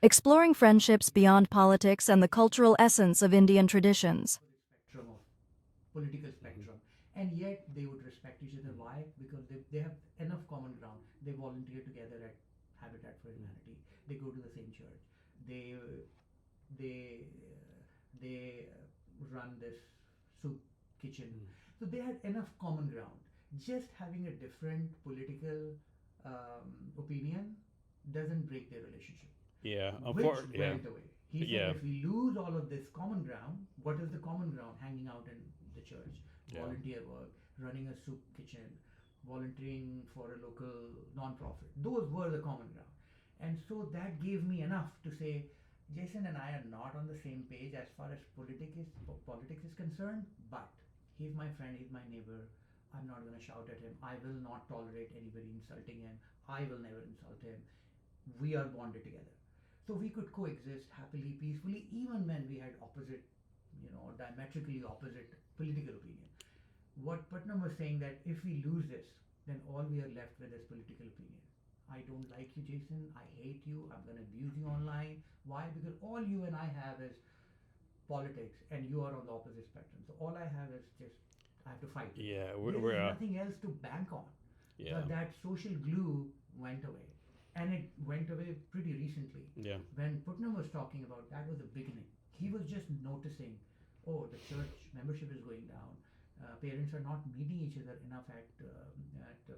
Exploring friendships beyond politics and the cultural essence of Indian traditions. Spectrum of political Hmm. spectrum, and yet they would respect each other. Why? Because they have enough common ground. They volunteer together at Habitat for Humanity. They go to the same church. They they uh, they run this soup kitchen. So they had enough common ground. Just having a different political opinion doesn't break their relationship, Yeah, which yeah, went away. He said, yeah, if we lose all of this common ground, what is the common ground? Hanging out in the church, yeah, volunteer work, running a soup kitchen, volunteering for a local non-profit. Those were the common ground. And so that gave me enough to say, Jason and I are not on the same page as far as politics is concerned, but he's my friend, he's my neighbor. I'm not going to shout at him. I will not tolerate anybody insulting him. I will never insult him. We are bonded together. So we could coexist happily, peacefully, even when we had opposite, diametrically opposite political opinion. What Putnam was saying, that if we lose this, then all we are left with is political opinion. I don't like you, Jason. I hate you. I'm going to abuse you online. Why? Because all you and I have is politics, and you are on the opposite spectrum. So all I have is just I have to fight with you. yeah. There We're is nothing else to bank on. yeah, That social glue went away, and it went away pretty recently. yeah, When Putnam was talking about, that was the beginning. He was just noticing, oh, the church membership is going down. Parents are not meeting each other enough at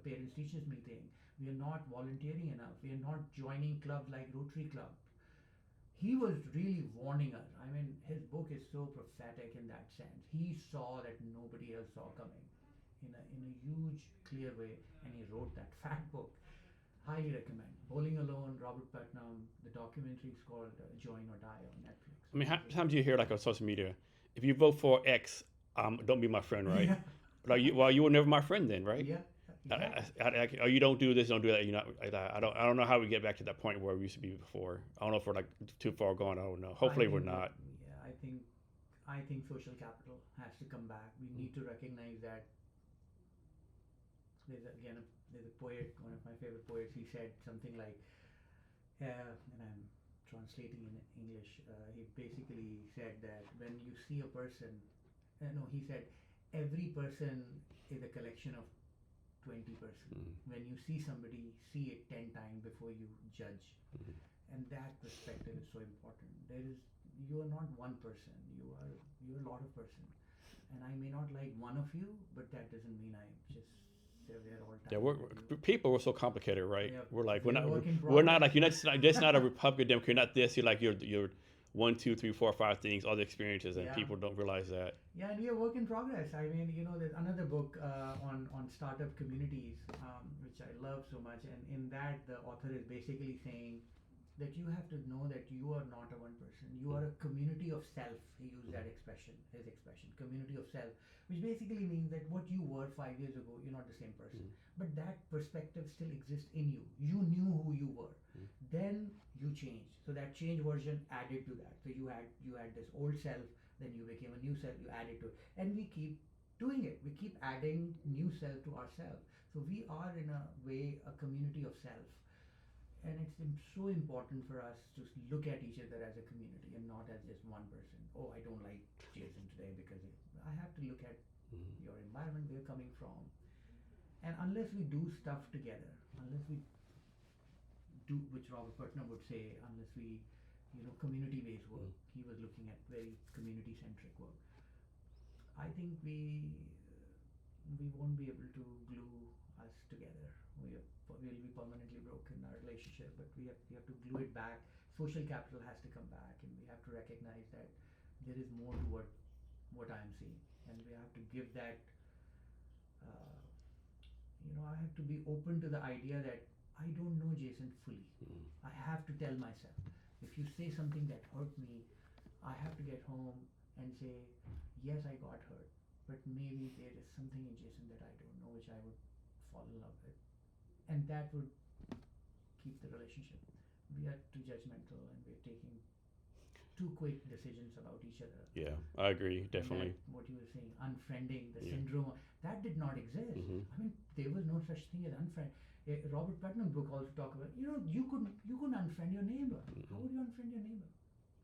parents teachers meeting. We are not volunteering enough. We are not joining clubs like Rotary Club. He was really warning us. I mean, his book is so prophetic in that sense. He saw that nobody else saw coming in a huge, clear way, and he wrote that fat book. Highly recommend. Bowling Alone, Robert Putnam. The documentary is called Join or Die on Netflix. I mean, how Amazing. times do you hear like on social media, if you vote for X, don't be my friend, right? Yeah, Like you were never my friend then, right? yeah, exactly. Or you don't do this, don't do that. You know, like that. I don't know how we get back to that point where we used to be before. I don't know if we're like too far gone. I don't know. I Hopefully we're think, not. yeah, I think social capital has to come back. We need to recognize that there's a poet, one of my favorite poets. He said something like, and I'm translating in English. He basically said that when you see a person, no, he said every person is a collection of 20%. Mm, When you see somebody, see it 10 times before you judge. mm. And that perspective is so important. You are not one person. You're a lot of person. And I may not like one of you, but that doesn't mean I just sit there all Yeah, time with you. people. We're so complicated, right? Yeah, We're like we are a work in we're not progress. like you're not just not a Republican Democrat. You're not this. You're like you're one, two, three, four, five things, all the experiences, and Yeah. people don't realize that. Yeah, and we are work in progress. I mean, there's another book on startup communities, which I love so much, and in that the author is basically saying that you have to know that you are not a one person. You are a community of self. He used that expression, his expression, community of self, which basically means that what you were 5 years ago, you're not the same person. Mm, But that perspective still exists in you. You knew who you were. mm, Then you changed. So that change version added to that. So you had this old self, then you became a new self, you added to it. And we keep doing it. We keep adding new self to ourselves. So we are in a way a community of self, and it's so important for us to look at each other as a community and not as just one person. Oh, I don't like Jason today because I have to look at mm. your environment, where you're coming from. And unless we do stuff together, unless we do, which Robert Putnam would say, unless we, community based work, he was looking at very community centric work. I think we won't be able to glue us together. We'll be permanently broken in our relationship, but we have to glue it back. Social capital has to come back, and we have to recognize that there is more to what I'm seeing, and we have to give that. Uh, I have to be open to the idea that I don't know Jason fully. Mm. I have to tell myself, if you say something that hurt me, I have to get home and say, yes, I got hurt, but maybe there is something in Jason that I don't know, which I would fall in love with, and that would keep the relationship. We are too judgmental, and we're taking too quick decisions about each other. Yeah, I agree, And definitely. that, what you were saying, unfriending, the Yeah. syndrome, that did not exist. Mhm. I mean, there was no such thing as unfriend. Robert Putnam book also talk about, you couldn't unfriend your neighbor. How would you unfriend your neighbor?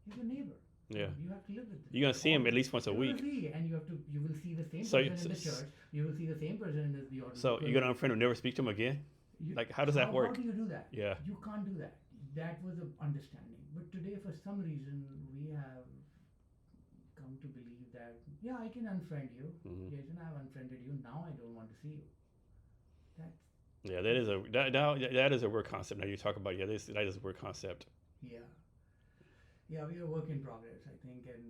He's your neighbor. Yeah. You have to live with him. You're gonna see him at least once a You're week. gonna see, and you will see the same So person in the it's- church. You will see the same person in the audience. So you're gonna unfriend him, never speak to him again? Like, how does that work? How do you do that? Yeah. You can't do that. That was the understanding. But today, for some reason, we have come to believe that, yeah, I can unfriend you. Mhm. Jason, I've unfriended you. Now I don't want to see you. That's, Yeah, that is a word concept. Now you talk about that is a word concept. yeah. Yeah, we are a work in progress, I think. And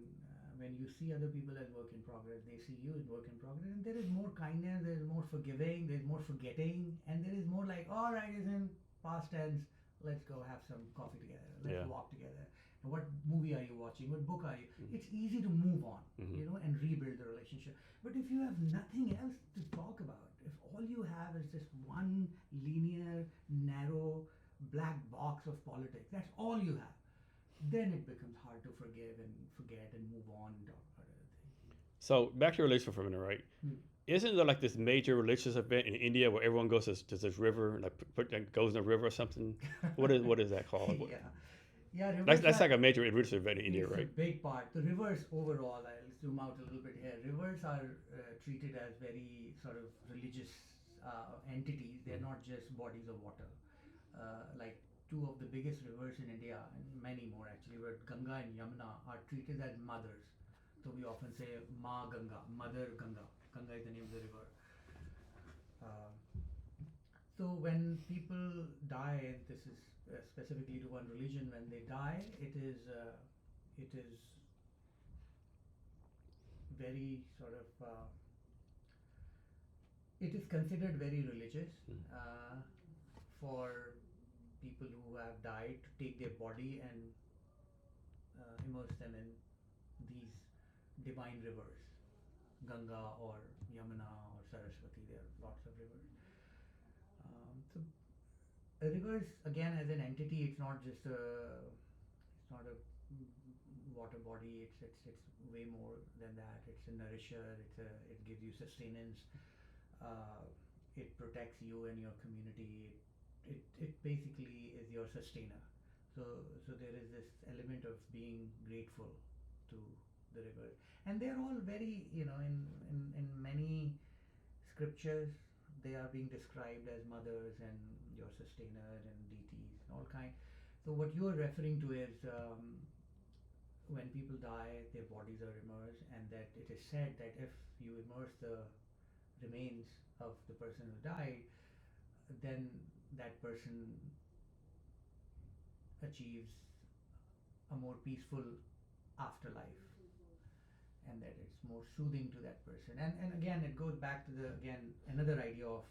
when you see other people as work in progress, they see you as work in progress. And there is more kindness, there is more forgiving, there is more forgetting, and there is more like, all right, it's in past tense. Let's go have some coffee together. Let's Yeah. walk together. And what movie are you watching? What book are you? Mhm. It's easy to move on, Mhm. and rebuild the relationship. But if you have nothing else to talk about, if all you have is just one linear, narrow, black box of politics, that's all you have, then it becomes hard to forgive and forget and move on and talk about other things. So back to your relationship for a minute, right? Hmm. Isn't there like this major religious event in India where everyone goes to this river, like goes in a river or something? What is that called? Yeah, That's rivers like are- a major religious event in India, it's right? a big part. The rivers overall, I'll zoom out a little bit here. Rivers are treated as very sort of religious entities. They're not just bodies of water. Like two of the biggest rivers in India, and many more actually, but Ganga and Yamuna are treated as mothers. So we often say Ma Ganga, Mother Ganga. Ganga is the name of the river. So when people die, this is specifically to one religion. When they die, it is very sort of it is considered very religious for people who have died to take their body and immerse them in these divine rivers, Ganga or Yamuna or Saraswati. There are lots of rivers. So rivers again as an entity, it's not just it's not a water body. It's way more than that. It's a nourisher. It gives you sustenance. It protects you and your community. It basically is your sustainer. So there is this element of being grateful to the river, and they're all very, in many scriptures they are being described as mothers and your sustainer and deities and all kind. So what you are referring to is when people die, their bodies are immersed, and that it is said that if you immerse the remains of the person who died, then that person achieves a more peaceful afterlife, and that it's more soothing to that person. And again, it goes back to the again another idea of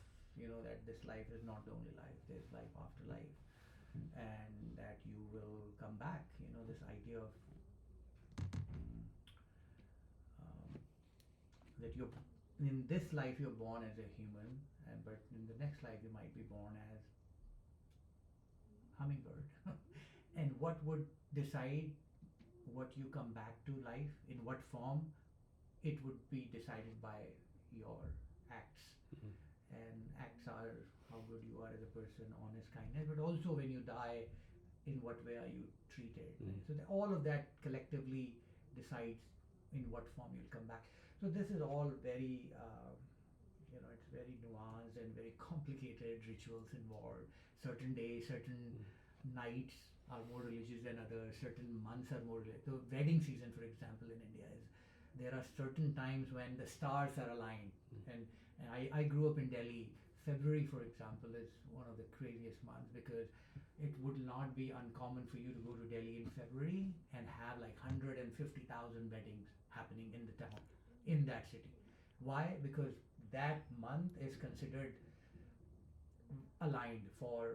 that this life is not the only life. There's life after life, and that you will come back. This idea of that you're in this life you're born as a human, but in the next life you might be born as hummingbird. And what would decide what you come back to life in what form, it would be decided by your acts. And acts are how good you are as a person, honest, kindness, but also when you die, in what way are you treated. So all of that collectively decides in what form you'll come back. So this is all very it's very nuanced and very complicated rituals involved. Certain days, certain nights are more religious than others. Certain months are more religious. The wedding season, for example, in India is there are certain times when the stars are aligned. And I grew up in Delhi. February, for example, is one of the craziest months because it would not be uncommon for you to go to Delhi in February and have like 150,000 weddings happening in the town, in that city. Why? Because that month is considered aligned for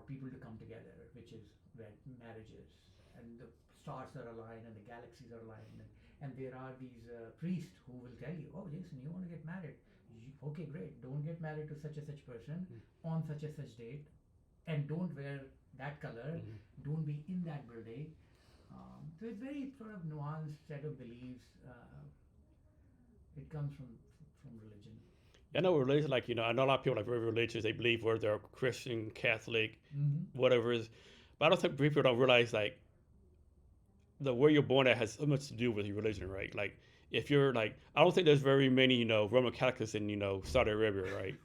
people to come together, which is marriages, and the stars are aligned and the galaxies are aligned, and there are these priests who will tell you, oh Jason, you want to get married? Okay, great. Don't get married to such a such person on such a such date, and don't wear that color. Don't be in that building. So it's very sort of nuanced set of beliefs. It comes from religion. I know religion, like, I know a lot of people like very religious. They believe whether they're Christian, Catholic, Mm-hmm. whatever it is. But I don't think people don't realize like the where you're born at has so much to do with your religion, right? Like if you're like, I don't think there's very many, Roman Catholics in, Saudi Arabia, right?